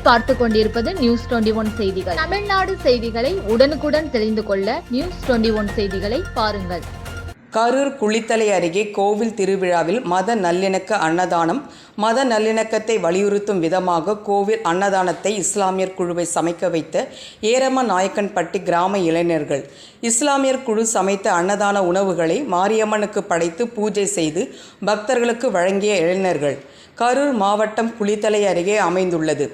நீங்கள் பார்த்து கொண்டிருப்பது நியூஸ் 21 செய்திகள். தமிழ்நாடு செய்திகளை உடனுக்குடன் தெரிந்து கொள்ள நியூஸ் 21 செய்திகளை பாருங்கள். கரூர் குளித்தலை அருகே கோவில் திருவிழாவில் மத நல்லிணக்க அன்னதானம். மத நல்லிணக்கத்தை வலியுறுத்தும் விதமாக கோவில் அன்னதானத்தை இஸ்லாமியர் குழுவை சமைக்க வைத்த ஏரமநாயக்கன்பட்டி கிராம இளைஞர்கள். இஸ்லாமியர் குழு சமைத்த அன்னதான உணவுகளை மாரியம்மனுக்கு படைத்து பூஜை செய்து பக்தர்களுக்கு வழங்கிய இளைஞர்கள். கரூர் மாவட்டம் குளித்தலை அருகே அமைந்துள்ளது.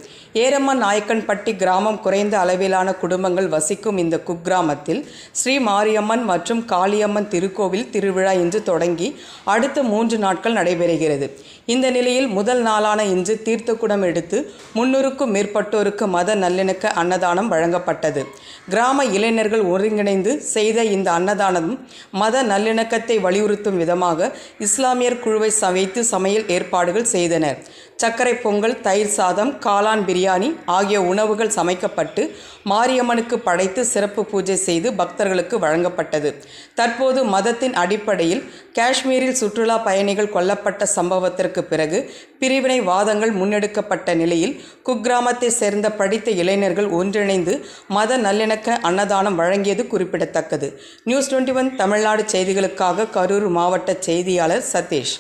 ஏரமநாயக்கன்பட்டி கிராமம் குறைந்த அளவிலான குடும்பங்கள் வசிக்கும் இந்த குக்கிராமத்தில் ஸ்ரீ மாரியம்மன் மற்றும் காளியம்மன் திருக்கோவில் திருவிழா இன்று தொடங்கி அடுத்த 3 நாட்கள் நடைபெறுகிறது. இந்த நிலையில் முதல் நாளான இன்று தீர்த்தக்குடம் எடுத்து 300க்கும் மேற்பட்டோருக்கு மத நல்லிணக்க அன்னதானம் வழங்கப்பட்டது. கிராம இளைஞர்கள் ஒருங்கிணைந்து செய்த இந்த அன்னதானம் மத நல்லிணக்கத்தை வலியுறுத்தும் விதமாக இஸ்லாமியர் குழுவை வைத்து சமையல் ஏற்பாடுகள் செய்தனர். சர்க்கரை பொங்கல், தயிர் சாதம், காளான் பிரியாணி ஆகிய உணவுகள் சமைக்கப்பட்டு மாரியம்மனுக்கு படைத்து சிறப்பு பூஜை செய்து பக்தர்களுக்கு வழங்கப்பட்டது. தற்போது மதத்தின் அடிப்படையில் காஷ்மீரில் சுற்றுலா பயணிகள் கொல்லப்பட்ட சம்பவத்திற்கு பிறகு பிரிவினை வாதங்கள் முன்னெடுக்கப்பட்ட நிலையில் குக்கிராமத்தை சேர்ந்த படித்த இளைஞர்கள் ஒன்றிணைந்து மத நல்லிணக்க அன்னதானம் வழங்கியது குறிப்பிடத்தக்கது. நியூஸ் 21 தமிழ்நாடு செய்திகளுக்காக கரூர் மாவட்ட செய்தியாளர் சதீஷ்.